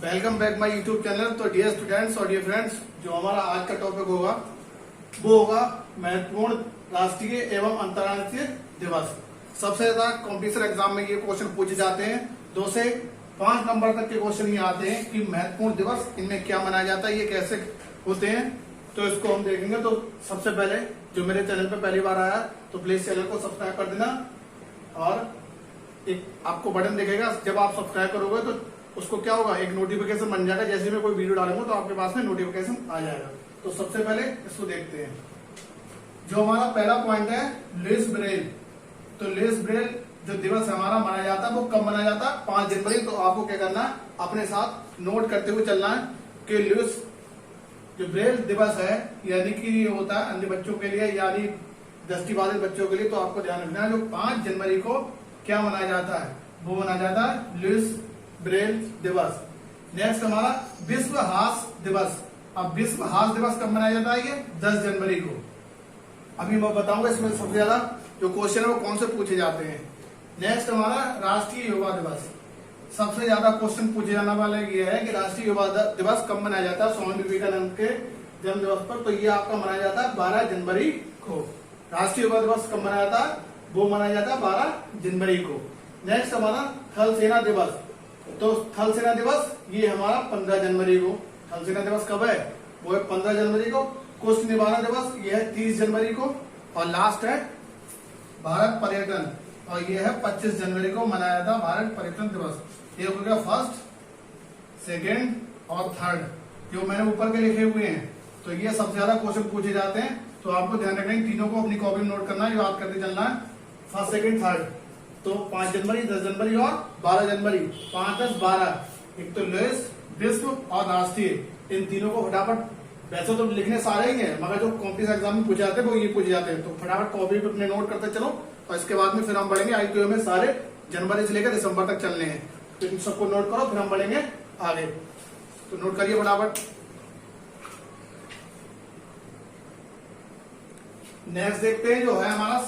Welcome back my YouTube channel. तो dear students और dear friends, जो हमारा आज का टॉपिक होगा वो होगा महत्वपूर्ण राष्ट्रीय एवं अंतर्राष्ट्रीय दिवस। सबसे ज्यादा कॉम्पिटिशन एग्जाम में ये क्वेश्चन पूछे जाते हैं। 2 से 5 नंबर तक के क्वेश्चन ये आते हैं कि महत्वपूर्ण दिवस इनमें क्या मनाया जाता है, ये कैसे होते हैं, तो इसको हम देखेंगे। तो सबसे पहले जो मेरे चैनल पे पहली बार आया तो प्लीज चैनल को सब्सक्राइब कर देना और एक आपको बटन दिखेगा। जब आप सब्सक्राइब करोगे तो उसको क्या होगा, एक नोटिफिकेशन बन जाएगा। जैसे मैं कोई वीडियो डालूंगा तो आपके पास में नोटिफिकेशन आ जाएगा। तो सबसे पहले इसको देखते हैं। जो हमारा पहला पॉइंट है लुइस ब्रेल। तो लुइस ब्रेल जो दिवस हमारा मनाया जाता है वो कब मनाया जाता है? 5 जनवरी। तो आपको क्या करना है, अपने साथ नोट करते हुए चलना है कि लुइस जो ब्रेल दिवस है यानी कि ये होता है अन्य बच्चों के लिए, यानी दृष्टिबाधित बच्चों के लिए। तो आपको ध्यान रखना है जो 5 जनवरी को क्या मनाया जाता है, वो मनाया जाता है लुइस ब्रेल दिवस। नेक्स्ट हमारा विश्व हास्य दिवस। अब विश्व हास्य दिवस कब मनाया जाता है? ये 10 जनवरी को। अभी मैं बताऊंगा इसमें सबसे ज्यादा जो क्वेश्चन है वो कौन से पूछे जाते हैं। नेक्स्ट हमारा राष्ट्रीय युवा दिवस। सबसे ज्यादा क्वेश्चन पूछे जाने वाला ये है कि राष्ट्रीय युवा दिवस कब मनाया जाता है? स्वामी विवेकानंद के जन्म दिवस पर। तो ये आपका मनाया जाता है 12 जनवरी को। राष्ट्रीय युवा दिवस कब मनाया जाता है? वो मनाया जाता है 12 जनवरी को। नेक्स्ट हमारा थल सेना दिवस। तो थल सेना दिवस ये हमारा 15 जनवरी को। थल सेना दिवस कब है? वो है 15 जनवरी को। कुष्ठ निवारण दिवस ये है 30 जनवरी को। और लास्ट है भारत पर्यटन, और ये है 25 जनवरी को मनाया जाता भारत पर्यटन दिवस। ये हो गया फर्स्ट, सेकेंड और थर्ड जो मैंने ऊपर के लिखे हुए हैं। तो ये सबसे ज्यादा क्वेश्चन पूछे जाते हैं। तो आपको ध्यान रखना है, तीनों को अपनी कॉपी में नोट करना है, याद करते चलना है। First, second, third. तो 5 जनवरी, 10 जनवरी और 12 जनवरी। 5, 10, 12। एक तो लुइस, विश्व और राष्ट्रीय, इन तीनों को फटाफट, वैसे तो लिखने सारे ही हैं मगर जो कॉम्पिटिशन एग्जाम में पूछे जाते हैं वो ये पूछे जाते हैं। तो फटाफट कॉपी पे अपने नोट करते चलो और इसके बाद में फिर हम बढ़ेंगे। आईक्यू में सारे जनवरी से लेकर दिसंबर तक चलने हैं। तो इन सबको नोट करो, फिर हम बढ़ेंगे आगे। तो नोट करिए फटाफट। नेक्स्ट देखते हैं जो है हमारा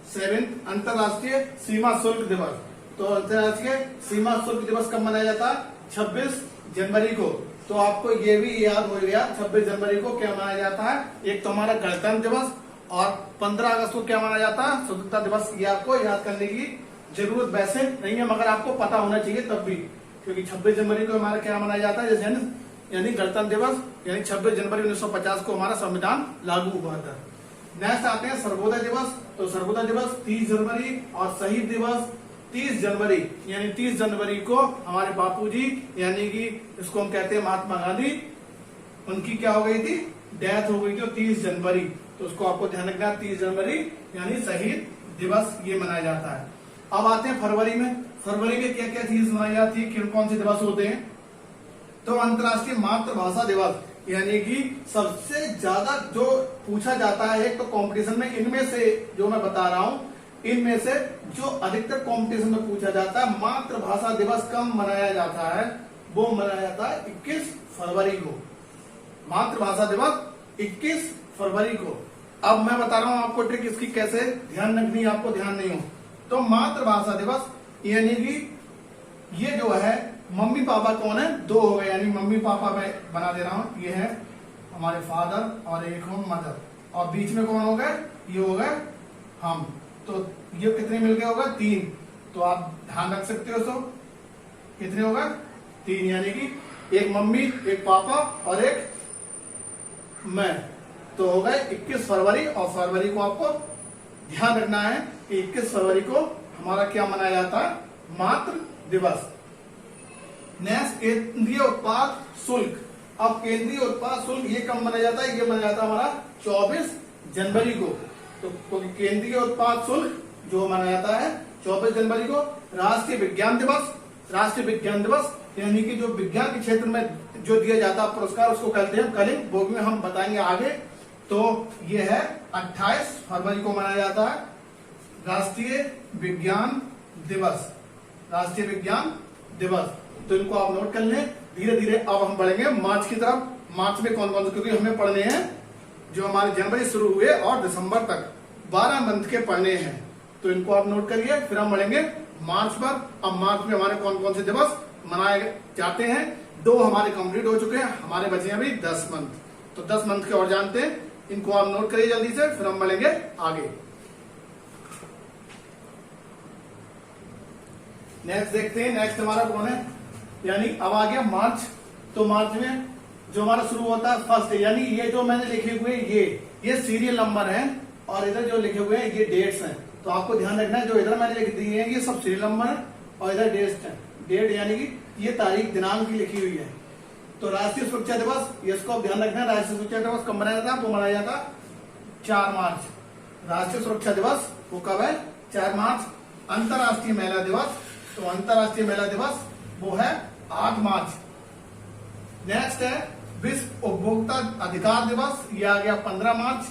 7 अंतरराष्ट्रीय सीमा शुल्क दिवस। तो अंतरराष्ट्रीय सीमा शुल्क दिवस कब मनाया जाता है? 26 जनवरी को। तो आपको ये भी याद हो गया 26 जनवरी को क्या मनाया जाता है। एक तो हमारा गणतंत्र दिवस और 15 अगस्त को क्या मनाया जाता है? स्वतंत्रता दिवस। ये आपको याद करने की जरूरत वैसे नहीं है मगर आपको पता होना चाहिए तब भी, क्योंकि 26 जनवरी को हमारा क्या मनाया जाता है, जैसे यानी गणतंत्र दिवस, यानी 26 जनवरी 1950 को हमारा संविधान लागू हुआ था। नेक्स्ट आते हैं सर्वोदय दिवस। तो सर्वोदय दिवस 30 जनवरी और शहीद दिवस 30 जनवरी, यानी 30 जनवरी को हमारे बापूजी यानी कि इसको हम कहते हैं महात्मा गांधी, उनकी क्या हो गई थी, डेथ हो गई थी 30 जनवरी। तो उसको आपको ध्यान रखना है, 30 जनवरी यानी शहीद दिवस ये मनाया जाता है। अब आते हैं फरवरी में। फरवरी में क्या क्या चीज मनाई जाती है, कौन से दिवस होते हैं? तो अंतर्राष्ट्रीय मातृभाषा दिवस, यानी कि सबसे ज्यादा जो पूछा जाता है एक तो कंपटीशन में, इनमें से जो मैं बता रहा हूं इनमें से जो अधिकतर कंपटीशन में पूछा जाता है, मातृभाषा दिवस कब मनाया जाता है? वो मनाया जाता है 21 फरवरी को। मातृभाषा दिवस 21 फरवरी को। अब मैं बता रहा हूं आपको ट्रिक इसकी कैसे ध्यान रखनी है, आपको ध्यान नहीं हो तो मातृभाषा दिवस यानी कि ये जो है मम्मी पापा कौन है, 2 हो गए, यानी मम्मी पापा मैं बना दे रहा हूं, ये है हमारे फादर और एक हो मदर, और बीच में कौन हो गए, ये हो गए हम। तो ये कितने मिलके होगा? 3। तो आप ध्यान रख सकते हो। तो कितने होगा? 3, यानी कि एक मम्मी, एक पापा और एक मैं। तो हो गए 21 फरवरी। और फरवरी को आपको ध्यान रखना है कि 21 फरवरी को हमारा क्या मनाया जाता है? मातृ दिवस। नेक्स्ट केंद्रीय उत्पाद शुल्क। अब केंद्रीय उत्पाद शुल्क ये कब मनाया जाता है? ये मनाया जाता है हमारा 24 जनवरी को। तो केंद्रीय उत्पाद शुल्क जो मनाया जाता है 24 जनवरी को। राष्ट्रीय विज्ञान दिवस। राष्ट्रीय विज्ञान दिवस यानी कि जो विज्ञान के क्षेत्र में जो दिया जाता है पुरस्कार उसको कहते हैं कलिंग, वो भी हम बताएंगे आगे। तो ये है 28 फरवरी को मनाया जाता है राष्ट्रीय विज्ञान दिवस। राष्ट्रीय विज्ञान दिवस, तो इनको आप नोट कर लें। धीरे धीरे अब हम बढ़ेंगे मार्च की तरफ। मार्च में कौन कौन से, क्योंकि हमें पढ़ने हैं जो हमारे जनवरी शुरू हुए और दिसंबर तक 12 मंथ के पढ़ने हैं। तो इनको आप नोट करिए, फिर हम बढ़ेंगे मार्च पर। अब मार्च में हमारे कौन कौन से दिवस मनाए जाते हैं 2 हमारे कंप्लीट हो चुके हैं, हमारे बचे हैं अभी 10 मंथ। तो 10 मंथ के और जानते हैं, इनको आप नोट करिए जल्दी से, फिर हम मिलेंगे आगे। नेक्स्ट देखते हैं, नेक्स्ट हमारा कौन है, यानी अब आ गया मार्च। तो मार्च में जो हमारा शुरू होता है फर्स्ट, यानी ये जो मैंने लिखे हुए ये सीरियल नंबर है, और इधर जो लिखे हुए हैं ये डेट्स हैं। तो आपको ध्यान रखना है, जो इधर मैंने लिख दिए हैं ये सब सीरियल नंबर है, और इधर डेट्स है। डेट यानी कि ये तारीख दिनांक की लिखी हुई है। तो राष्ट्रीय सुरक्षा दिवस, इसको ध्यान रखना है, राष्ट्रीय सुरक्षा दिवस कब मनाया जाता है, वो मनाया जाता 4 मार्च। राष्ट्रीय सुरक्षा दिवस वो कब है, 4 मार्च। अंतर्राष्ट्रीय महिला दिवस, तो अंतर्राष्ट्रीय महिला दिवस वो है 8 मार्च। नेक्स्ट है विश्व उपभोक्ता अधिकार दिवस, ये आ गया 15 मार्च।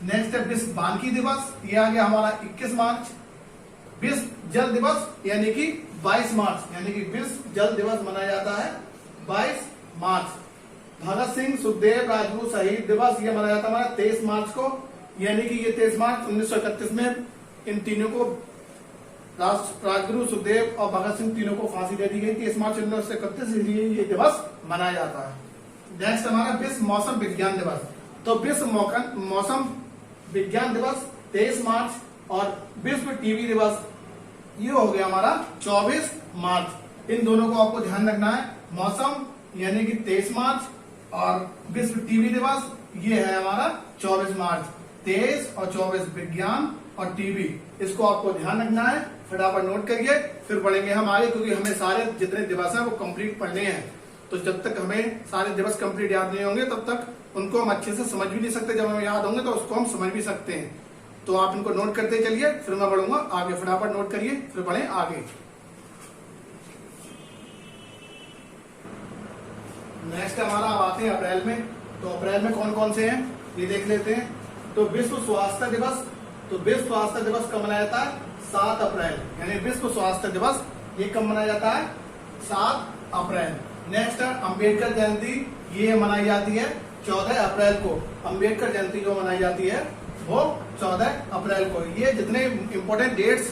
नेक्स्ट है विश्व वानिकी दिवस, ये आ गया हमारा 21 मार्च। विश्व जल दिवस यानी कि 22 मार्च, यानी कि विश्व जल दिवस मनाया जाता है 22 मार्च। भगत सिंह सुखदेव राजगुरु शहीद दिवस ये मनाया जाता है हमारा 23 मार्च को, यानी कि ये 23 मार्च 1931 में इन तीनों को, राजगुरु सुखदेव और भगत सिंह तीनों को फांसी दे दी गई 23 मार्च 1931, इसलिए ये दिवस मनाया जाता है। नेक्स्ट हमारा विश्व मौसम विज्ञान दिवस, तो विश्व मौसम विज्ञान दिवस 23 मार्च, और विश्व टीबी दिवस ये हो गया हमारा 24 मार्च। इन दोनों को आपको ध्यान रखना है, मौसम यानी कि 23 मार्च, और विश्व टीबी दिवस ये है हमारा 24 मार्च। 23 और 24 विज्ञान और टीबी, इसको आपको ध्यान रखना है, फटाफट नोट करिए, फिर पढ़ेंगे हम आगे, क्योंकि हमें सारे जितने दिवस हैं वो कंप्लीट पढ़ने हैं। तो जब तक हमें सारे दिवस कंप्लीट याद नहीं होंगे तब तक उनको हम अच्छे से समझ भी नहीं सकते, जब हमें याद होंगे तो उसको हम समझ भी सकते हैं। तो आप इनको नोट करते चलिए, फिर मैं बढ़ूंगा आगे, फटाफट नोट करिए फिर बढ़े आगे। नेक्स्ट हमारा अब आते हैं अप्रैल में। तो अप्रैल में कौन कौन से हैं ये देख लेते हैं। तो विश्व स्वास्थ्य दिवस, तो विश्व स्वास्थ्य दिवस कब मनाया जाता है, 7 अप्रैल, यानी विश्व स्वास्थ्य दिवस ये कब मनाया जाता है, 7 अप्रैल। नेक्स्ट है अम्बेडकर जयंती, ये मनाई जाती है 14 अप्रैल को। अम्बेडकर जयंती जो मनाई जाती है वो 14 अप्रैल को। ये जितने इंपॉर्टेंट डेट्स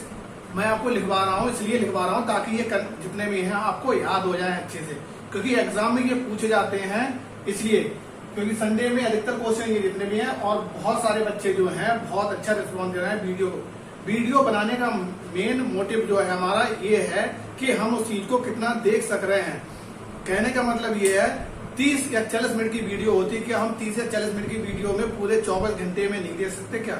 मैं आपको लिखवा रहा हूँ, इसलिए लिखवा रहा हूँ ताकि ये जितने भी हैं आपको याद हो जाए अच्छे से, क्योंकि एग्जाम में ये पूछे जाते हैं, इसलिए क्योंकि संडे में अधिकतर क्वेश्चन ये जितने भी हैं, और बहुत सारे बच्चे जो हैं बहुत अच्छा रिस्पॉन्स दे रहे हैं। वीडियो बनाने का मेन मोटिव जो है हमारा ये है कि हम उस चीज को कितना देख सक रहे हैं। कहने का मतलब ये है 30 या 40 मिनट की वीडियो होती है, कि हम 30 या 40 मिनट की वीडियो में पूरे 24 घंटे में नहीं दे सकते क्या?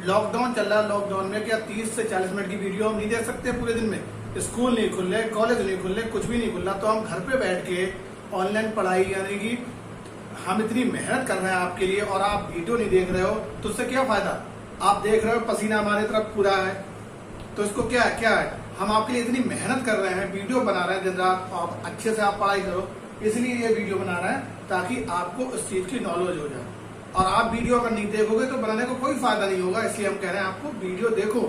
लॉकडाउन चल रहा है, लॉकडाउन में क्या 30 से 40 मिनट की वीडियो हम नहीं दे सकते पूरे दिन में? स्कूल नहीं खुल रहे, कॉलेज नहीं खुल रहे, कुछ भी नहीं खुल रहा, तो हम घर पे बैठ के ऑनलाइन पढ़ाई, यानी कि हम इतनी मेहनत कर रहे हैं आपके लिए और आप वीडियो नहीं देख रहे हो, तो उससे क्या फायदा? आप देख रहे हो पसीना हमारी तरफ पूरा है, तो इसको क्या है हम आपके लिए इतनी मेहनत कर रहे हैं, वीडियो बना रहे हैं दिन रात, आप अच्छे से आप पढ़ाई करो, इसलिए ये वीडियो बना रहे हैं ताकि आपको उस चीज की नॉलेज हो जाए। और आप वीडियो अगर नहीं देखोगे तो बनाने को कोई फायदा नहीं होगा, इसलिए हम कह रहे हैं आपको वीडियो देखो,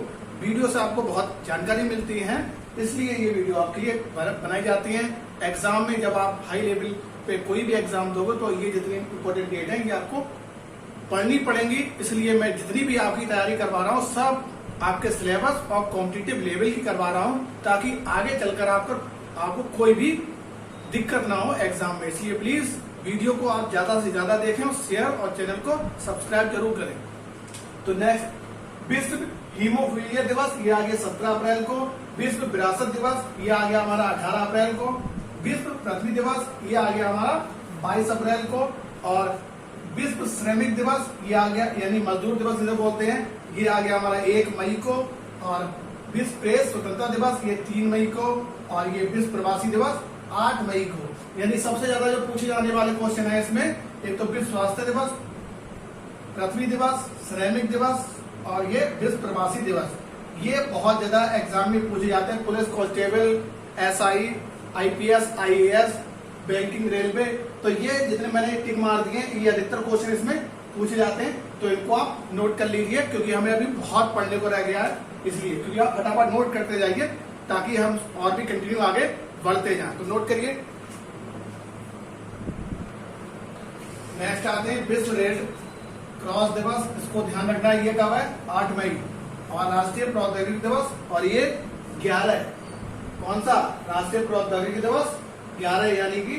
वीडियो से आपको बहुत जानकारी मिलती है, इसलिए ये वीडियो आपके लिए बनाई जाती है। एग्जाम में जब आप हाई लेवल पे कोई भी एग्जाम दोगे तो ये जितनी इंपॉर्टेंट डेट है ये आपको पढ़नी पड़ेंगी, इसलिए मैं जितनी भी आपकी तैयारी करवा रहा हूँ सब आपके सिलेबस और कॉम्पिटिटिव लेवल की करवा रहा हूँ, ताकि आगे चलकर आपको कोई भी दिक्कत ना हो एग्जाम में। इसलिए प्लीज वीडियो को आप ज्यादा से ज्यादा देखें और शेयर और चैनल को सब्सक्राइब जरूर करें। तो नेक्स्ट विश्व हीमोफीलिया दिवस, ये आ गया 17 अप्रैल को। विश्व विरासत दिवस, ये आ गया हमारा 18 अप्रैल को। विश्व पृथ्वी दिवस, ये आ गया हमारा 22 अप्रैल को। और विश्व श्रमिक दिवस, ये आ गया, यानी मजदूर दिवस जिसे बोलते हैं, ये आ गया हमारा 1 मई को। और विश्व प्रेस स्वतंत्रता दिवस ये 3 मई को। और ये विश्व प्रवासी दिवस 8 मई को। यानी सबसे ज्यादा जो पूछे जाने वाले क्वेश्चन है इसमें, एक तो विश्व स्वास्थ्य दिवस, पृथ्वी दिवस, श्रमिक दिवस और ये विश्व प्रवासी दिवस, ये बहुत ज्यादा एग्जाम में पूछे जाते हैं। Police constable, SI, IPS, IAS, banking, railway, तो ये जितने मैंने टिक मार दिए ये अधिकतर क्वेश्चन इसमें पूछे जाते हैं, तो इनको आप नोट कर लीजिए, क्योंकि हमें अभी बहुत पढ़ने को रह गया है, इसलिए क्योंकि आप फटाफट नोट करते जाइए ताकि हम और भी कंटिन्यू आगे बढ़ते जाएं। तो नोट करिए। नेक्स्ट आते हैं विश्व रेड क्रॉस दिवस, इसको ध्यान रखना है, ये कब है? 8 मई। और राष्ट्रीय प्रौद्योगिकी दिवस, और ये 11 है। कौन सा? राष्ट्रीय प्रौद्योगिकी दिवस 11 यानी कि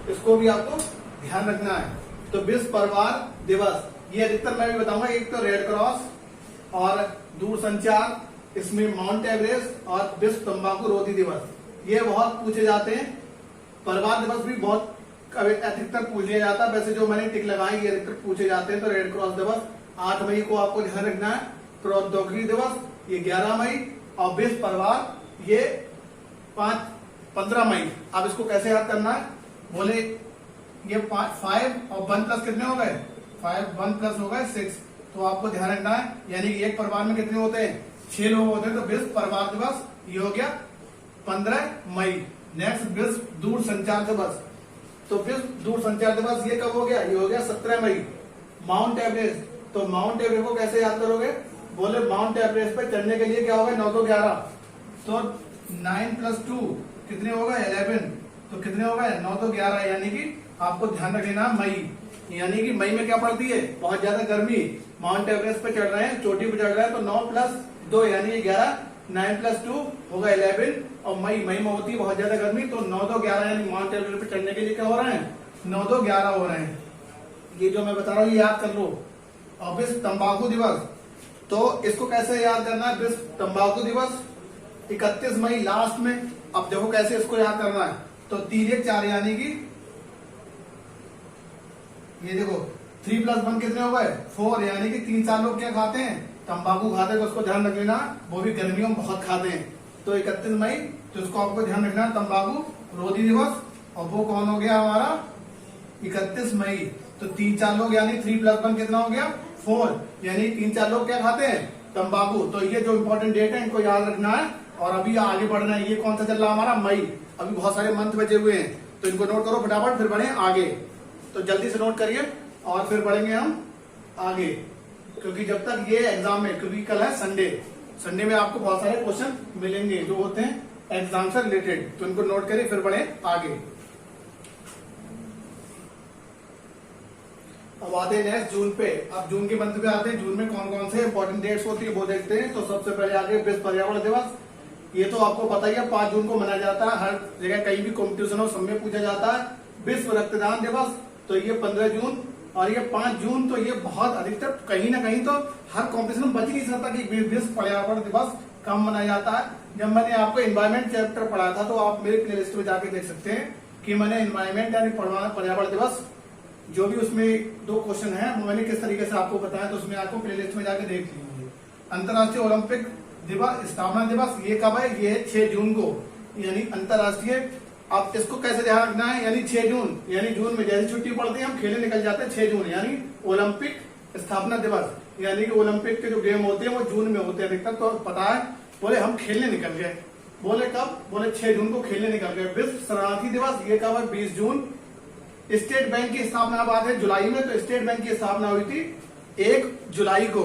इसको भी आपको ध्यान रखना है। तो विश्व परिवार दिवस ये अधिकतर मैं भी बताऊंगा, एक तो रेड क्रॉस और दूरसंचार, इसमें माउंट एवरेस्ट और विश्व तंबाकू रोधी दिवस, ये बहुत पूछे जाते हैं। परिवार दिवस भी बहुत अधिकतर पूछ लिया जाता है। वैसे जो मैंने टिक लगाई ये अधिकतर पूछे जाते हैं। तो रेड क्रॉस दिवस 8 मई को आपको ध्यान रखना है। प्रौद्योगिकी दिवस ये 11 मई और विश्व परिवार ये 15 मई। अब इसको कैसे याद करना है, बोले ये 5 और 1 प्लस कितने हो गए, 5 1 प्लस हो गए 6। तो आपको ध्यान रखना है, यानी कि एक परिवार में कितने होते हैं, 6 लोग होते हैं। तो विश्व परिवार दिवस ये हो गया 15 मई। नेक्स्ट विश्व दूरसंचार दिवस, तो विश्व दूरसंचार दिवस ये कब हो गया, ये हो गया 17 मई। माउंट एवरेस्ट, तो माउंट एवरेस्ट को कैसे याद करोगे, बोले माउंट एवरेस्ट पे चढ़ने के लिए क्या होगा, 9 तो 11, तो 9 + 2 कितने होगा 11, तो कितने होगा 9 तो 11, यानी कि आपको ध्यान रखना मई, यानी कि मई में क्या पड़ती है, बहुत ज्यादा गर्मी। माउंट एवरेस्ट पे चढ़ रहे हैं, चोटी पे चढ़ रहे हैं, तो 9 + 2 यानी 11, 9 + 2 होगा 11, और मई में होती है बहुत ज्यादा गर्मी, तो 9 तो 11 यानी माउंट एवरेस्ट पे चढ़ने के लिए क्या हो रहे हैं, 9 तो 11 हो रहे हैं। ये जो मैं बता रहा हूँ ये याद कर लो। और विश्व तंबाकू दिवस, तो इसको कैसे याद करना है, विश्व तंबाकू दिवस 31 मई लास्ट में। अब देखो कैसे इसको याद करना है, तो 3 1 4 यानी कि ये देखो 3 + 1 कितने हो गए 4, यानी कि 3 4 लोग क्या खाते हैं, तंबाकू खाते हैं। तो उसको ध्यान रख लेना, वो भी गर्मियों में बहुत खाते हैं। तो 31 मई, तो इसको आपको ध्यान रखना है, तंबाकू रोधी दिवस। और वो कौन हो गया हमारा 31 मई। तो 3 4 लोग यानी 3 + 1 कितना हो गया 4, यानी 3 4 लोग क्या खाते हैं, तंबाकू। तो ये जो इंपॉर्टेंट डेट है इनको याद रखना है। और अभी आगे बढ़ना है, ये कौन सा चल रहा है हमारा मई, अभी बहुत सारे मंथ बचे हुए हैं, तो इनको नोट करो फटाफट, फिर बढ़े आगे। तो जल्दी से नोट करिए और फिर बढ़ेंगे हम आगे, क्योंकि जब तक ये एग्जाम में, क्योंकि कल है संडे में आपको बहुत सारे क्वेश्चन मिलेंगे जो होते हैं एग्जाम से रिलेटेड, तो इनको नोट करिए फिर बढ़े आगे। अब आते हैं नेक्स्ट जून पे। अब जून के मंथ पे आते हैं, जून में कौन कौन से इंपॉर्टेंट डेट्स होती है वो देखते हैं। तो सबसे पहले आगे विश्व पर्यावरण दिवस, ये तो आपको पता ही है 5 जून को मनाया जाता है, हर जगह कहीं भी कॉम्पिटिशन हो सब में पूछा जाता है। विश्व रक्तदान दिवस, तो ये 15 जून, और ये 5 जून, तो ये बहुत अधिकतर कहीं ना कहीं तो हर कॉम्पिटिशन में बच ही नहीं सकता कि विश्व पर्यावरण दिवस कब मनाया जाता है। जब मैंने आपको एनवायरमेंट चैप्टर पढ़ाया था, तो आप मेरे प्लेलिस्ट में जाके देख सकते हैं कि मैंने एनवायरमेंट यानी पर्यावरण दिवस जो भी उसमें 2 क्वेश्चन है वो मैंने किस तरीके से आपको बताया, तो उसमें आपको प्लेलिस्ट में जाके देख लीजिए। अंतर्राष्ट्रीय ओलंपिक दिवस स्थापना दिवस, ये कब है, ये 6 जून को, यानी अंतर्राष्ट्रीय। आप इसको कैसे ध्यान रखना है, यानी 6 जून, यानी जून में जैसी छुट्टी पड़ती है हम खेलने निकल जाते हैं 6 जून, यानी ओलंपिक स्थापना दिवस, यानी कि ओलंपिक के जो गेम होते हैं वो जून में होते हैं अधिकतर। तो पता है, बोले हम खेलने निकल गए, बोले कब, बोले 6 जून को खेलने निकल गए। विश्व शरणार्थी दिवस, ये कब है, 20 जून। स्टेट बैंक की स्थापना बात है जुलाई में, तो स्टेट बैंक की स्थापना हुई थी 1 जुलाई को।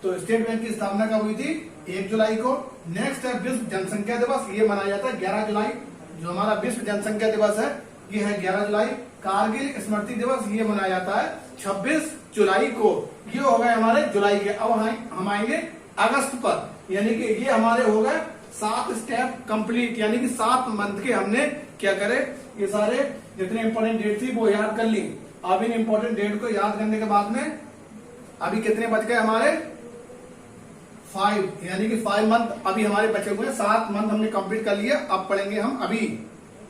तो स्टेट बैंक की स्थापना कब हुई थी, 1 जुलाई को। नेक्स्ट है विश्व जनसंख्या दिवस, ये मनाया जाता है 11 जुलाई। जो हमारा विश्व जनसंख्या दिवस है ये है 11 जुलाई। कारगिल स्मृति दिवस ये मनाया जाता है 26 जुलाई को। ये हो गए हमारे जुलाई के। अब हम आएंगे अगस्त पर, यानी कि ये हमारे हो गए 7 स्टेप कंप्लीट, यानी कि 7 मंथ के हमने क्या करे, ये सारे जितने इंपॉर्टेंट डेट थी वो याद कर ली। अब इन इंपॉर्टेंट डेट को याद करने के बाद में अभी कितने बच गए हमारे 5, यानी कि 5 मंथ अभी हमारे बचे हुए हैं। 7 मंथ हमने कंप्लीट कर लिया। अब पढ़ेंगे हम अभी,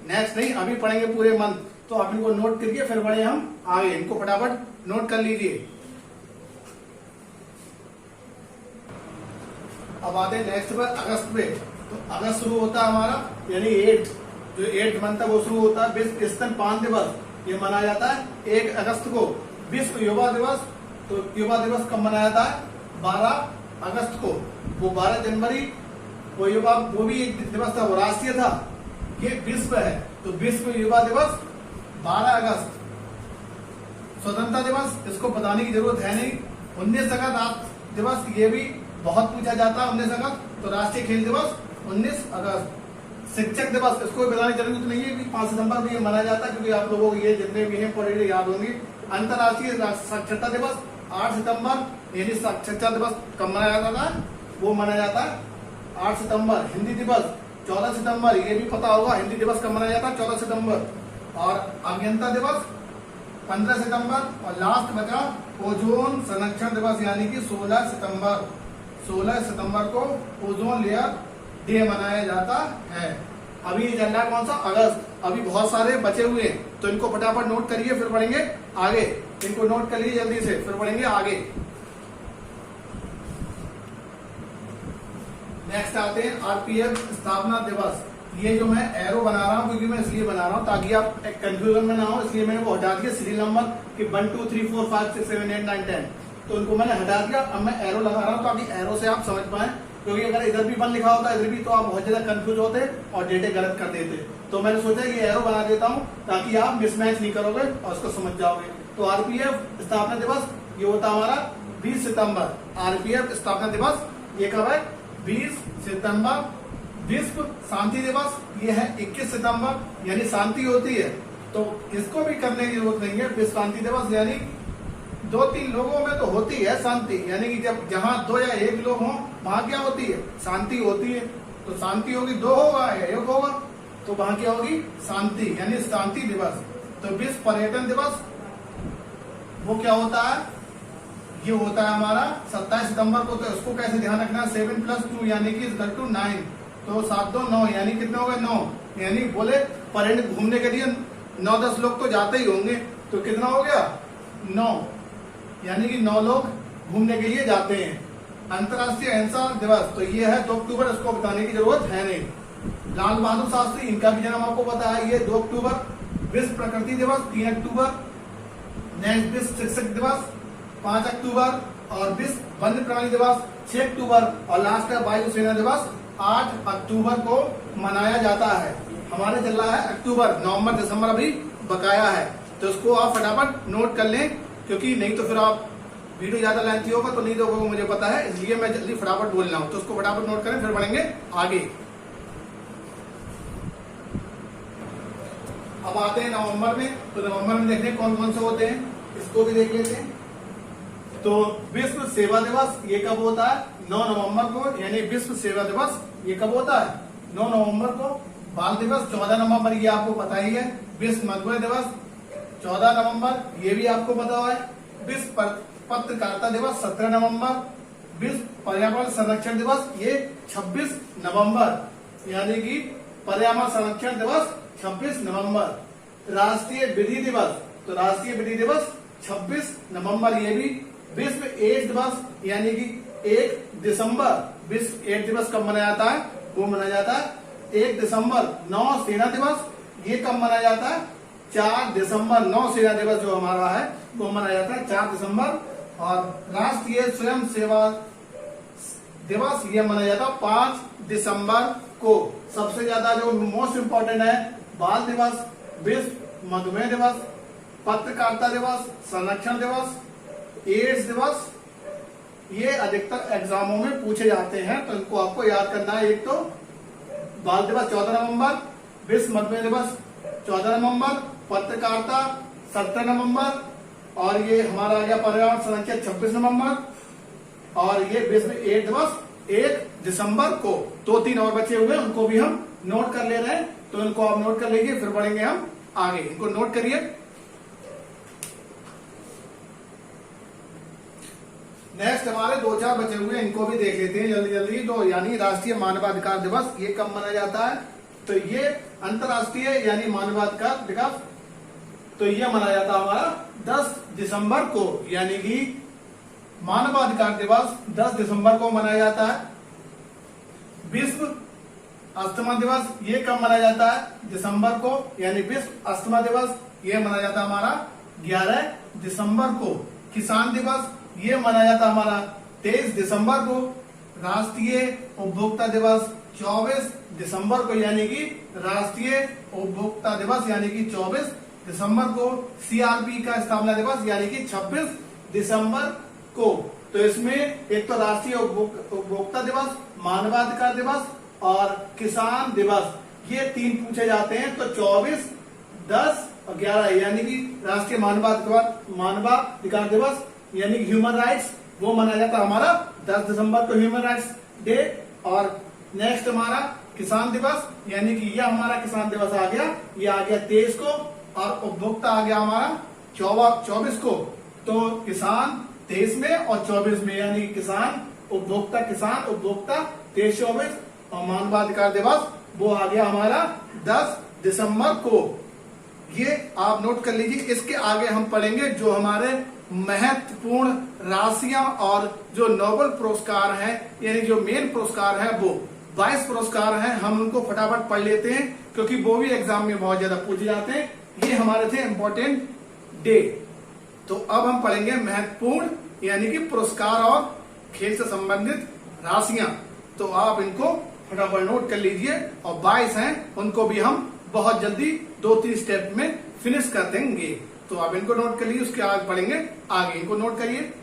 नेक्स्ट नहीं, अभी पढ़ेंगे पूरे मंथ। तो आप इनको नोट करके फिर बढ़े हम आगे, इनको फटाफट नोट कर लीजिए। अब आते हैं नेक्स्ट पर अगस्त पे। तो अगस्त शुरू होता है हमारा, यानी 8 जो 8 मंथ है वो शुरू होता है। विश्व स्तनपान दिवस ये मनाया जाता है 1 अगस्त को। विश्व युवा दिवस, तो युवा दिवस कब मनाया जाता है, 12 अगस्त को। वो 12 जनवरी वो युवा, वो भी एक दिवस था, वो राष्ट्रीय था, ये विश्व है। तो विश्व युवा दिवस 12 अगस्त। स्वतंत्रता दिवस इसको बताने की जरूरत है नहीं। 19 अगस्त दिवस ये भी बहुत पूछा जाता है, 19 अगस्त। तो राष्ट्रीय खेल दिवस 19 अगस्त। शिक्षक दिवस इसको बताने की जरूरत नहीं है कि 5 सितंबर को ये मनाया जाता है, क्योंकि आप लोगों को ये जितने भी इंपॉर्टेंट याद होंगी। अंतर्राष्ट्रीय साक्षरता दिवस 8 सितंबर, यानी साक्षरता दिवस कब मनाया जाता है, वो मनाया जाता है 8 सितंबर। हिंदी दिवस 14 सितंबर, ये भी पता होगा, हिंदी दिवस कब मनाया जाता है? 14 सितंबर। और अभियंता दिवस 15 सितंबर। और लास्ट बचा ओजोन संरक्षण दिवस यानी कि 16 सितंबर। 16 सितंबर को ओजोन लेयर डे मनाया जाता है। अभी चल रहा है कौन सा? अगस्त। अभी बहुत सारे बचे हुए हैं, तो इनको फटाफट नोट करिए, फिर पढ़ेंगे आगे। इनको नोट कर लीजिए जल्दी से, फिर पढ़ेंगे आगे। नेक्स्ट आते हैं आरपीएफ स्थापना दिवस। ये जो मैं एरो बना रहा हूँ, क्योंकि मैं इसलिए बना रहा हूँ ताकि आप कंफ्यूजन में ना हो, इसलिए मैंने वो हटा दिया सीरियल नंबर कि 1 2 3 4 5 6 7 8 9 10, तो उनको मैंने हटा दिया। अब मैं एरो लगा रहा हूँ ताकि एरो से आप समझ पाए, क्योंकि अगर इधर भी 1 लिखा होता इधर भी, तो आप बहुत ज्यादा कंफ्यूज होते और डेटे गलत कर देते। तो मैंने सोचा ये एरो बना देता हूँ ताकि आप मिसमैच नहीं करोगे और उसको समझ जाओगे। तो आरपीएफ स्थापना दिवस ये होता हमारा 20 सितंबर। आरपीएफ स्थापना दिवस ये कब है? 20 सितंबर। विश्व शांति दिवस ये है 21 सितंबर, यानी शांति होती है, तो इसको भी करने की जरूरत नहीं है। विश्व शांति दिवस यानी 2-3 लोगों में तो होती है शांति, यानी कि जब जहां 2 या 1 लोग हों वहां क्या होती है? शांति होती है। तो शांति होगी 2 होगा या 1 होगा, तो वहां क्या होगी? शांति, यानी शांति दिवस। तो विश्व पर्यटन दिवस वो क्या होता है? ये होता है हमारा 27 सितंबर को। तो इसको कैसे ध्यान रखना है? 7 + 2 यानी कि 9, तो 7 2 9 यानी कितने हो गए? 9। यानी बोले पर्यटन घूमने के लिए 9-10 लोग तो जाते ही होंगे, तो कितना हो गया? 9, यानी कि 9 लोग घूमने के लिए जाते हैं। अंतर्राष्ट्रीय अहिंसा दिवस तो ये है 2 अक्टूबर, इसको बताने की जरूरत है नहीं। लाल बहादुर शास्त्री, इनका भी जन्म आपको पता है, ये 2 अक्टूबर। विश्व प्रकृति दिवस 3 अक्टूबर। नेक्स्ट विश्व शिक्षक दिवस 5 अक्टूबर। और विश्व वन्य प्राणी दिवस 6 अक्टूबर। और लास्ट है वायुसेना दिवस 8 अक्टूबर को मनाया जाता है। हमारे चल रहा है अक्टूबर, नवंबर दिसंबर अभी बकाया है, तो इसको आप फटाफट नोट कर लें, क्योंकि नहीं तो फिर आप वीडियो ज्यादा लेंथी होगा तो नहीं देखोगे, मुझे पता है, इसलिए मैं जल्दी फटाफट बोल रहा हूँ। तो उसको फटाफट नोट करें, फिर बढ़ेंगे आगे। अब आते हैं नवंबर में। तो नवंबर में देखते हैं कौन कौन से होते हैं, इसको भी देख लेते हैं। तो विश्व सेवा दिवस ये कब होता है? 9 नवंबर को, यानी विश्व सेवा दिवस ये कब होता है? 9 नवंबर को। बाल दिवस 14 नवंबर, ये आपको पता ही है। विश्व मधुमेह दिवस 14 नवंबर, ये भी आपको पता है। विश्व पत्रकारिता दिवस 17 नवंबर। विश्व पर्यावरण संरक्षण दिवस ये 26 नवंबर, यानी कि पर्यावरण संरक्षण दिवस 26 नवंबर। राष्ट्रीय विधि दिवस, तो राष्ट्रीय विधि दिवस 26 नवंबर, ये भी। विश्व एड्स दिवस यानी कि 1 दिसंबर। विश्व एड्स दिवस कब मनाया जाता है? वो मनाया जाता है 1 दिसंबर। नौ सेना दिवस ये कब मनाया जाता है? 4 दिसंबर। नौ सेना दिवस जो हमारा है वो मनाया जाता है 4 दिसंबर। और राष्ट्रीय स्वयं सेवा दिवस ये मनाया जाता है 5 दिसंबर को। सबसे ज्यादा जो मोस्ट इम्पोर्टेंट है, बाल दिवस, विश्व मधुमेह दिवस, पत्रकारिता दिवस, संरक्षण दिवस, एड्स दिवस, ये अधिकतर एग्जामों में पूछे जाते हैं, तो इनको आपको याद करना है। एक तो बाल दिवस 14 नवंबर, विश्व मधुमेह दिवस 14 नवंबर, पत्रकारिता 17 नवंबर, और ये हमारा आ गया पर्यावरण संरक्षण 26 नवंबर, और ये विश्व एड्स दिवस 1 दिसंबर को। 2-3 और बचे हुए उनको भी हम नोट कर ले रहे हैं, तो इनको आप नोट कर लीजिए, फिर बढ़ेंगे हम आगे। इनको नोट करिए। नेक्स्ट हमारे 2-4 बचे हुए, इनको भी देख लेते हैं जल्दी जल्दी। तो यानी राष्ट्रीय मानवाधिकार दिवस ये कब मनाया जाता है? तो ये अंतर्राष्ट्रीय यानी मानवाधिकार दिवस, तो ये मनाया जाता है हमारा 10 दिसंबर को, यानी कि मानवाधिकार दिवस 10 दिसंबर को मनाया जाता है। विश्व अस्थमा दिवस ये कब मनाया जाता है? दिसंबर को, यानी विश्व अस्थमा दिवस ये मनाया जाता है हमारा 11 दिसंबर को। किसान दिवस ये मनाया जाता है हमारा 23 दिसंबर को। राष्ट्रीय उपभोक्ता दिवस 24 दिसंबर को, यानी कि राष्ट्रीय उपभोक्ता दिवस यानी कि 24 दिसंबर को। सीआरपी का स्थापना दिवस यानी कि 26 दिसंबर को। तो इसमें एक तो राष्ट्रीय उपभोक्ता दिवस, मानवाधिकार दिवस और किसान दिवस, ये 3 पूछे जाते हैं। तो 24, 10 और 11 यानी कि राष्ट्रीय मानवाधिकार दिवस यानी कि ह्यूमन राइट्स, वो मनाया जाता है हमारा 10 दिसंबर को, ह्यूमन राइट्स डे। और नेक्स्ट हमारा किसान दिवस, यानी कि ये हमारा किसान दिवस आ गया, ये आ गया 23 को, और उपभोक्ता आ गया हमारा 24 को। तो किसान 23 में और 24 में, यानी किसान उपभोक्ता 23-24, और मानवाधिकार दिवस वो आ गया हमारा 10 दिसंबर को। ये आप नोट कर लीजिए। इसके आगे हम पढ़ेंगे जो हमारे महत्वपूर्ण राशियां और जो नोबेल पुरस्कार हैं, यानी जो मेन पुरस्कार है वो 22 पुरस्कार हैं। हम उनको फटाफट पढ़ लेते हैं क्योंकि वो भी एग्जाम में बहुत ज्यादा पूछे जाते हैं। ये हमारे थे इम्पोर्टेंट डे। तो अब हम पढ़ेंगे महत्वपूर्ण यानी कि पुरस्कार और खेल से संबंधित राशियां। तो आप इनको फटाफट नोट कर लीजिए, और 22 हैं उनको भी हम बहुत जल्दी 2-3 स्टेप में फिनिश कर देंगे। तो आप इनको नोट कर लीजिए, उसके आगे पढ़ेंगे आगे। इनको नोट करिए।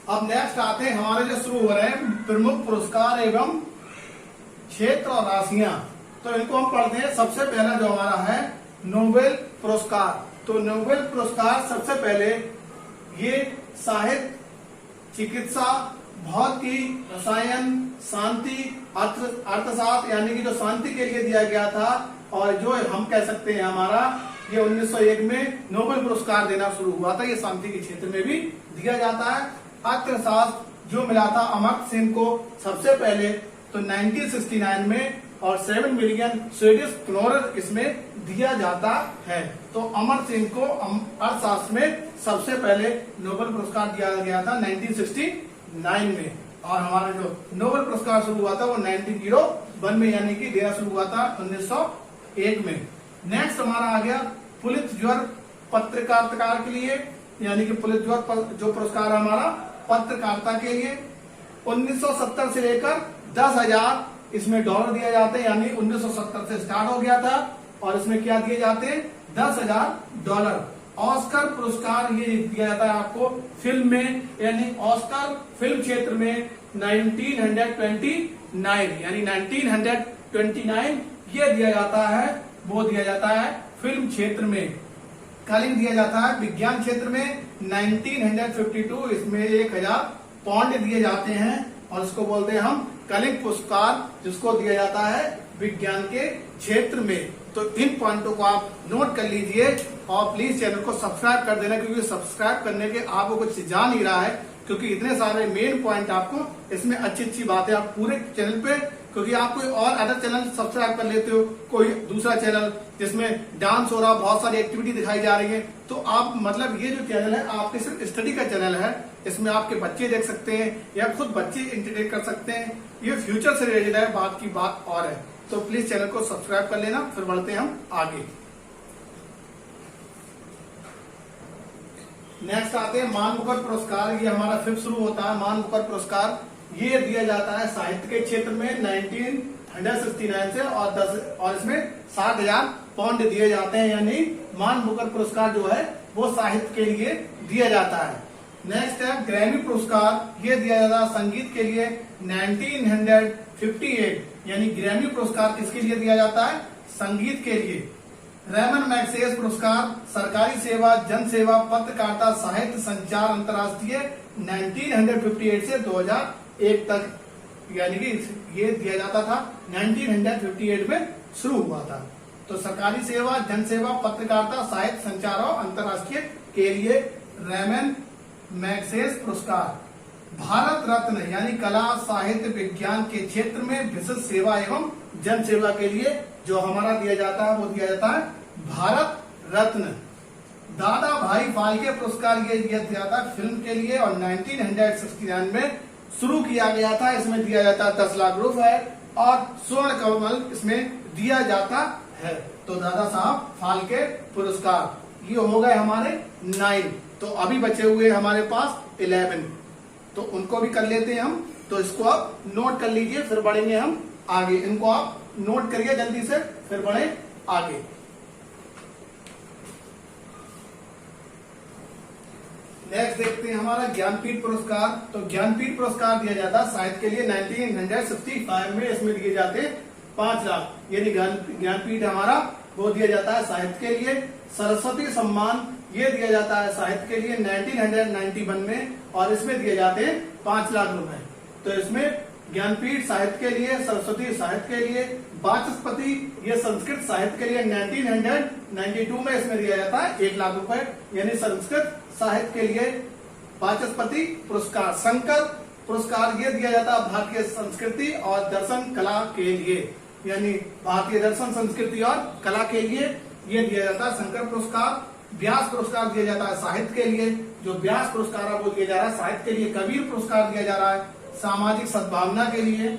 अब नेक्स्ट आते हैं हमारे जो शुरू हो रहे हैं प्रमुख पुरस्कार एवं क्षेत्र और राशियां। तो इनको हम पढ़ते हैं। सबसे पहला जो हमारा है नोबेल पुरस्कार। तो नोबेल पुरस्कार सबसे पहले ये साहित्य, चिकित्सा, भौतिकी, रसायन, शांति, अर्थशास्त्र यानी कि जो शांति के लिए दिया गया था, और जो हम कह सकते हैं हमारा ये 1901 में नोबेल पुरस्कार देना शुरू हुआ था। ये शांति के क्षेत्र में भी दिया जाता है। अर्थशास्त्र जो मिला था अमर्त्य सेन को सबसे पहले तो 1969 में, और 7 मिलियन स्वीडिश क्रोनर इसमें दिया जाता है। तो अमर्त्य सेन को अर्थशास्त्र में सबसे पहले नोबेल पुरस्कार दिया गया था 1969 में। और हमारा जो नोबेल पुरस्कार शुरू हुआ था वो 1901 में, यानी कि देना शुरू हुआ था 1901 में। नेक्स्ट हमारा आ गया पुलित्जर पत्रकारिता के लिए, यानी कि पुलित्जर जो पुरस्कार है हमारा पत्रकारिता के लिए। 1970 से लेकर 10,000 इसमें डॉलर दिए जाते हैं, यानी 1970 से स्टार्ट हो गया था, और इसमें क्या दिए जाते हैं 10,000 डॉलर। ऑस्कर पुरस्कार ये दिया जाता है आपको फिल्म में, यानी ऑस्कर फिल्म क्षेत्र में 1929, यानी 1929 ये दिया जाता है, वो दिया जाता है फिल्म क्षेत्र में। कलिंग दिया जाता है विज्ञान क्षेत्र में 1952, इसमें 1000 पाउंड दिए जाते हैं, और इसको बोलते हैं हम कलिंग पुरस्कार, जिसको दिया जाता है विज्ञान के क्षेत्र में। तो इन पॉइंटों को आप नोट कर लीजिए, और प्लीज चैनल को सब्सक्राइब कर देना, क्योंकि सब्सक्राइब करने के आपको कुछ जान ही रहा है, क्योंकि इतने सारे मेन पॉइंट आपको इसमें अच्छी बातें आप पूरे चैनल पे, क्योंकि आप कोई और अदर चैनल सब्सक्राइब कर लेते हो, कोई दूसरा चैनल जिसमें डांस हो रहा, बहुत सारी एक्टिविटी दिखाई जा रही है, तो आप मतलब ये जो चैनल है आपके सिर्फ स्टडी का चैनल है। इसमें आपके बच्चे देख सकते हैं या खुद बच्चे इंटरटेन कर सकते हैं। ये फ्यूचर से रिलेटेड है, बात की बात और है। तो प्लीज चैनल को सब्सक्राइब कर लेना। फिर बढ़ते हैं हम आगे। नेक्स्ट आते हैं मान मुकुट पुरस्कार। ये हमारा 5th शुरू होता है। मान मुकुट पुरस्कार ये दिया जाता है साहित्य के क्षेत्र में 1969 से, और इसमें 60,000 पाउंड दिए जाते हैं, यानी मान मुकुट पुरस्कार जो है वो साहित्य के लिए दिया जाता है। नेक्स्ट है ग्रैमी पुरस्कार। ये दिया जाता है संगीत के लिए 1958, यानी ग्रैमी पुरस्कार किसके लिए दिया जाता है संगीत के लिए। रेमन मैग्सेसे पुरस्कार सरकारी सेवा, जन सेवा, पत्रकारिता, साहित्य, संचार अंतर्राष्ट्रीय 1958 से 2001 तक, यानी कि ये दिया जाता था 1958 में शुरू हुआ था। तो सरकारी सेवा, जन सेवा, पत्रकारिता, साहित्य, संचार और अंतर्राष्ट्रीय के लिए रेमन मैग्सेसे पुरस्कार। भारत रत्न यानी कला, साहित्य, विज्ञान के क्षेत्र में विशिष्ट सेवा एवं जन सेवा के लिए जो हमारा दिया जाता है वो दिया जाता है भारत रत्न। दादा भाई फाल्के पुरस्कार ये दिया जाता है फिल्म के लिए, और 1969 में शुरू किया गया था। इसमें दिया जाता है 10 लाख रुपए, और स्वर्ण कमल इसमें दिया जाता है। तो दादा साहब फाल्के पुरस्कार ये हो गए हमारे 9। तो अभी बचे हुए हमारे पास 11, तो उनको भी कर लेते हैं हम। तो इसको आप नोट कर लीजिए, फिर बढ़ेंगे हम आगे। इनको आप नोट करिए जल्दी से, फिर बढ़े आगे। नेक्स्ट देखते हैं हमारा ज्ञानपीठ पुरस्कार। तो ज्ञानपीठ पुरस्कार दिया जाता है साहित्य के लिए 1965 में। इसमें दिए जाते हैं 5 लाख, यानी ज्ञानपीठ हमारा वो दिया जाता है साहित्य के लिए। सरस्वती सम्मान ये दिया जाता है साहित्य के लिए 1991 में, और इसमें दिए जाते हैं 5 लाख रुपए। तो इसमें ज्ञानपीठ साहित्य के लिए, सरस्वती साहित्य के लिए, वाचस्पति ये संस्कृत साहित्य के लिए 1992 में इसमें दिया जाता है 1 लाख रुपए, यानी संस्कृत साहित्य के लिए वाचस्पति पुरस्कार। शंकर पुरस्कार ये दिया जाता है भारतीय संस्कृति और दर्शन कला के लिए, यानी भारतीय दर्शन संस्कृति और कला के लिए ये दिया जाता है शंकर पुरस्कार। व्यास पुरस्कार दिया जाता है साहित्य के लिए, जो व्यास पुरस्कार है वो दिया जा रहा है साहित्य के लिए। कबीर पुरस्कार दिया जा रहा है सामाजिक सद्भावना के लिए।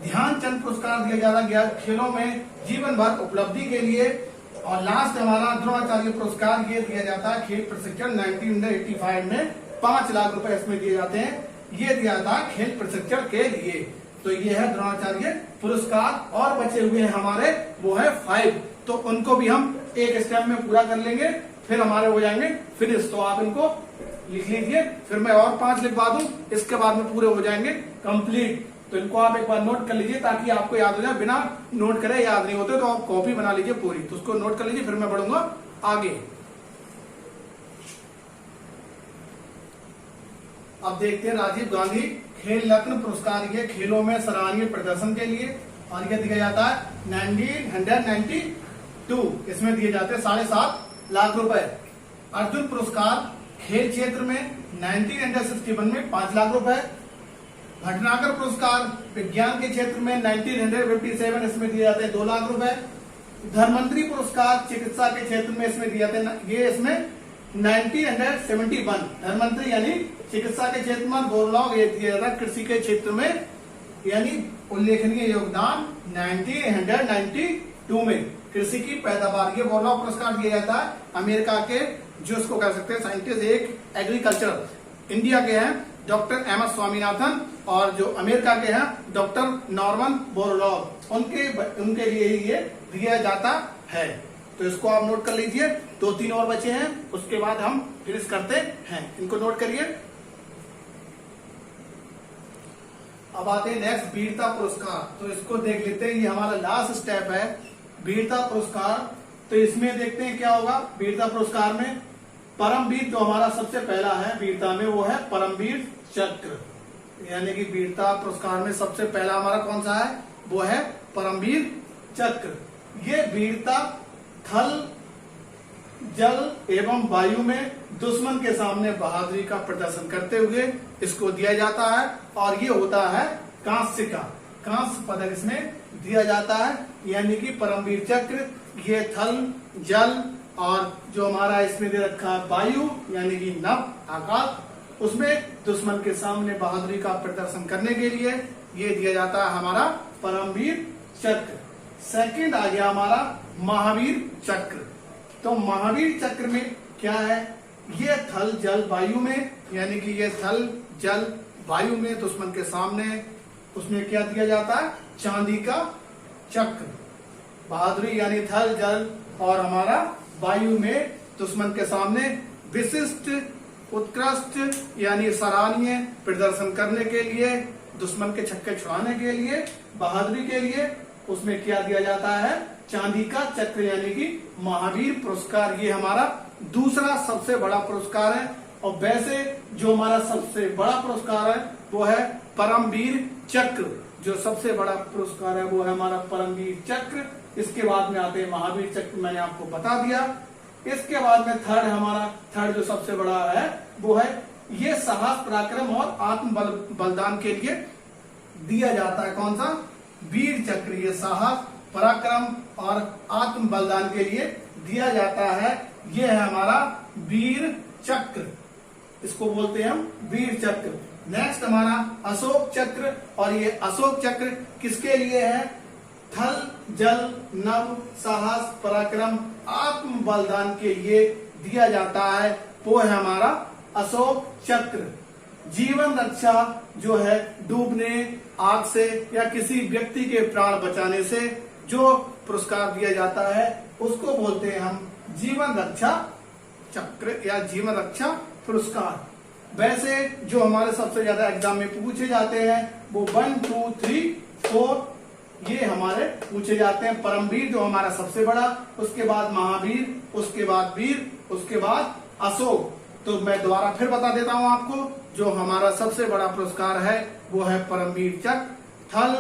ध्यानचंद पुरस्कार दिया जा रहा है खेलों में जीवन भर उपलब्धि के लिए। और लास्ट हमारा द्रोणाचार्य पुरस्कार ये दिया जाता है खेल प्रशिक्षण 1985 में 5 लाख रुपए इसमें दिए जाते हैं, ये दिया था खेल प्रशिक्षण के लिए। तो ये है द्रोणाचार्य पुरस्कार। और बचे हुए हैं हमारे वो है 5, तो उनको भी हम एक स्टेप में पूरा कर लेंगे, फिर हमारे हो जाएंगे फिनिश। तो आप इनको लिख लीजिए, फिर मैं और 5 लिखवा दूं, इसके बाद में पूरे हो जाएंगे कंप्लीट। तो इनको आप एक बार नोट कर लीजिए ताकि आपको याद हो जाए, बिना नोट करे याद नहीं होते, तो आप कॉपी बना लीजिए पूरी। तो उसको नोट कर लीजिए, फिर मैं बढ़ूंगा आगे। अब देखते हैं राजीव गांधी खेल रत्न पुरस्कार, ये खेलों में सराहनीय प्रदर्शन के लिए, और ये दिया जाता है 1992, इसमें दिए जाते हैं 7.5 लाख रुपए। अर्जुन पुरस्कार खेल क्षेत्र में 1961 में 5 लाख रुपए। भटनागर पुरस्कार विज्ञान के क्षेत्र में 1957, इसमें दिए जाते हैं 2 लाख रुपए। धर्मंत्री पुरस्कार चिकित्सा के क्षेत्र में इसमें दिए जाते हैं, ये इसमें 1971 धर्मंत्री यानी चिकित्सा के क्षेत्र में, गौरव ये दिया जाता है कृषि के क्षेत्र में, यानी उल्लेखनीय योगदान 1992 में कृषि की पैदावार, ये गौरव पुरस्कार दिया जाता है अमेरिका के, जो इसको कह सकते हैं साइंटिस्ट, एक एग्रीकल्चर इंडिया के हैं डॉक्टर एम एस स्वामीनाथन, और जो अमेरिका के हैं डॉक्टर नॉर्मन बोरलॉग, उनके लिए ये दिया जाता है। तो इसको आप नोट कर लीजिए। 2-3 और बचे हैं, उसके बाद हम फिनिश करते हैं, इनको नोट करिए। अब आते हैं नेक्स्ट वीरता पुरस्कार, तो इसको देख लेते हैं, ये हमारा लास्ट स्टेप है वीरता पुरस्कार। तो इसमें देखते हैं क्या होगा वीरता पुरस्कार में। परमवीर जो हमारा सबसे पहला है वीरता में, वो है परमवीर चक्र, यानी कि वीरता पुरस्कार में सबसे पहला हमारा कौन सा है, वो है परमवीर चक्र। ये वीरता थल, जल एवं वायु में दुश्मन के सामने बहादुरी का प्रदर्शन करते हुए इसको दिया जाता है, और ये होता है कांस्य का, कांस्य पदक इसमें दिया जाता है, यानी कि परमवीर चक्र। ये थल, जल और जो हमारा इसमें दे रखा है वायु, यानी कि नभ आकाश, उसमें दुश्मन के सामने बहादुरी का प्रदर्शन करने के लिए ये दिया जाता है हमारा परमवीर चक्र। सेकंड आ गया हमारा महावीर चक्र। तो महावीर चक्र में क्या है, ये थल जल वायु में, यानी कि ये थल जल वायु में दुश्मन के सामने, उसमें क्या दिया जाता है, चांदी का चक्र। बहादुरी यानी थल जल और हमारा वायु में दुश्मन के सामने विशिष्ट, उत्कृष्ट यानी सराहनीय प्रदर्शन करने के लिए, दुश्मन के छक्के छुड़ाने के लिए, बहादुरी के लिए, उसमें क्या दिया जाता है, चांदी का चक्र, यानी कि महावीर पुरस्कार। ये हमारा दूसरा सबसे बड़ा पुरस्कार है। और वैसे जो हमारा सबसे बड़ा पुरस्कार है वो है परमवीर चक्र, जो सबसे बड़ा पुरस्कार है वो है हमारा परमवीर चक्र। इसके बाद में आते हैं महावीर चक्र, मैंने आपको बता दिया। इसके बाद में थर्ड जो सबसे बड़ा है वो है ये साहस, पराक्रम और आत्म बलिदान के लिए दिया जाता है। कौन सा, वीर चक्र। ये साहस, पराक्रम और आत्म बलिदान के लिए दिया जाता है। ये है हमारा वीर चक्र, इसको बोलते हैं हम वीर चक्र। नेक्स्ट हमारा अशोक चक्र, और ये अशोक चक्र किसके लिए है, थल जल नभ साहस पराक्रम आत्म बलिदान के लिए दिया जाता है, वो है हमारा अशोक चक्र। जीवन रक्षा जो है, डूबने, आग से या किसी व्यक्ति के प्राण बचाने से जो पुरस्कार दिया जाता है उसको बोलते हैं हम जीवन रक्षा चक्र या जीवन रक्षा पुरस्कार। वैसे जो हमारे सबसे ज्यादा एग्जाम में पूछे जाते हैं वो 1, 2, 3, 4 ये हमारे पूछे जाते हैं। परमवीर जो हमारा सबसे बड़ा, उसके बाद महावीर, उसके बाद वीर, उसके बाद अशोक। तो मैं दोबारा फिर बता देता हूं आपको, जो हमारा सबसे बड़ा पुरस्कार है वो है परमवीर चक्र। थल,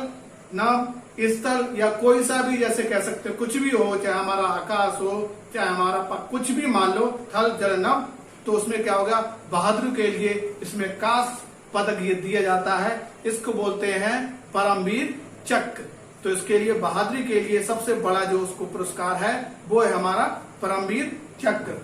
नभ, स्थल या कोई सा भी जैसे कह सकते हैं, कुछ भी हो, चाहे हमारा आकाश हो, चाहे हमारा कुछ भी मान लो, थल जल नभ, तो उसमें क्या होगा, बहादुर के लिए इसमें कांस्य पदक ये दिया जाता है। इसको बोलते हैं परमवीर चक्र। तो इसके लिए बहादुरी के लिए सबसे बड़ा जो उसको पुरस्कार है वो है हमारा परमवीर चक्र।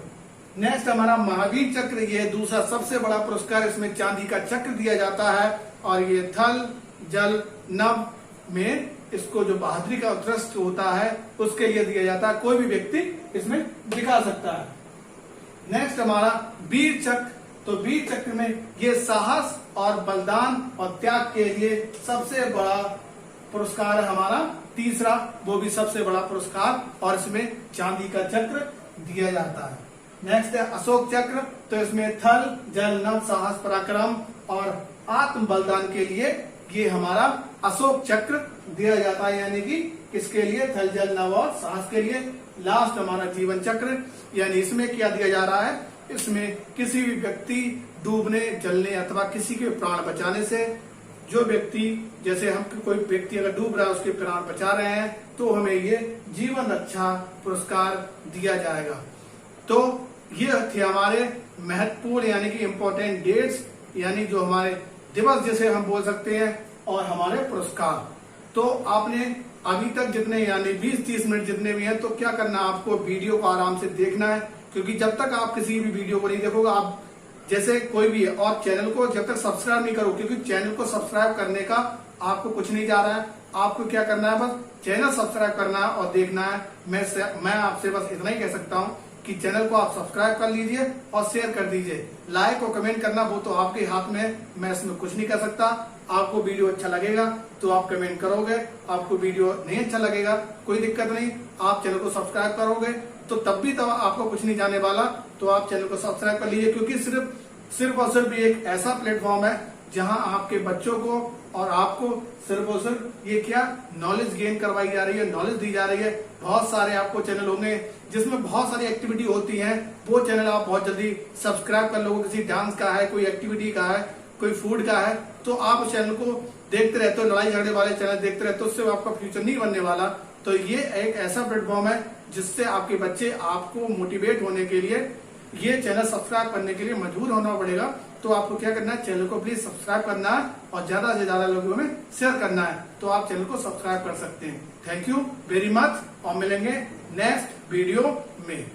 नेक्स्ट हमारा महावीर चक्र, ये दूसरा सबसे बड़ा पुरस्कार, इसमें चांदी का चक्र दिया जाता है और ये थल जल नभ में इसको जो बहादुरी का उत्कृष्ट होता है उसके लिए दिया जाता है। कोई भी व्यक्ति इसमें दिखा सकता है। नेक्स्ट हमारा वीर चक्र, तो वीर चक्र में ये साहस और बलिदान और त्याग के लिए सबसे बड़ा पुरस्कार है हमारा तीसरा, वो भी सबसे बड़ा पुरस्कार, और इसमें चांदी का चक्र दिया जाता है। नेक्स्ट है अशोक चक्र, तो इसमें थल जल नभ साहस पराक्रम और आत्म बलिदान के लिए ये हमारा अशोक चक्र दिया जाता है, यानी कि किसके लिए, थल जल नभ और साहस के लिए। लास्ट हमारा जीवन चक्र, यानी इसमें क्या दिया जा रहा है, इसमें किसी भी व्यक्ति डूबने जलने अथवा किसी के प्राण बचाने से, जो व्यक्ति जैसे हम कोई व्यक्ति अगर डूब रहा है उसके प्राण बचा रहे हैं तो हमें ये जीवन रक्षा पुरस्कार दिया जाएगा। तो ये थे हमारे महत्वपूर्ण यानी कि इम्पोर्टेंट डेट्स, यानी जो हमारे दिवस जैसे हम बोल सकते हैं, और हमारे पुरस्कार। तो आपने अभी तक जितने यानी 20-30 मिनट जितने भी हैं, तो क्या करना है, आपको वीडियो को आराम से देखना है, क्योंकि जब तक आप किसी भी वीडियो को नहीं देखोगे, आप जैसे कोई भी है, और चैनल को जब तक सब्सक्राइब नहीं करो, क्योंकि चैनल को सब्सक्राइब करने का आपको कुछ नहीं जा रहा है, आपको क्या करना है, बस चैनल सब्सक्राइब करना है और देखना है। मैं आपसे बस इतना ही कह सकता हूँ कि चैनल को आप सब्सक्राइब कर लीजिए और शेयर कर दीजिए। लाइक और कमेंट करना वो तो आपके हाथ में है, मैं इसमें कुछ नहीं कर सकता। आपको वीडियो अच्छा लगेगा तो आप कमेंट करोगे, आपको वीडियो नहीं अच्छा लगेगा कोई दिक्कत नहीं, आप चैनल को सब्सक्राइब करोगे तो तब भी तो आपको कुछ नहीं जाने वाला। तो आप चैनल को सब्सक्राइब कर लीजिए, क्योंकि सिर्फ और सिर्फ एक ऐसा प्लेटफॉर्म है जहां आपके बच्चों को और आपको सिर्फ और सिर्फ ये क्या नॉलेज गेन करवाई जा रही है, नॉलेज दी जा रही है। बहुत सारे आपको चैनल होंगे जिसमें बहुत सारी एक्टिविटी होती हैं, वो चैनल आप बहुत जल्दी सब्सक्राइब कर लोगे। किसी डांस का है, कोई एक्टिविटी का है, कोई फूड का है, तो आप उस चैनल को देखते रहते हो, लड़ाई झगड़े वाले चैनल देखते रहते हो, उससे आपका फ्यूचर नहीं बनने वाला। तो ये एक ऐसा प्लेटफॉर्म है जिससे आपके बच्चे आपको मोटिवेट होने के लिए, ये चैनल सब्सक्राइब करने के लिए मजबूर होना पड़ेगा। तो आपको क्या करना है, चैनल को प्लीज सब्सक्राइब करना है और ज्यादा से ज्यादा लोगों में शेयर करना है, तो आप चैनल को सब्सक्राइब कर सकते हैं। थैंक यू वेरी मच और मिलेंगे नेक्स्ट वीडियो में।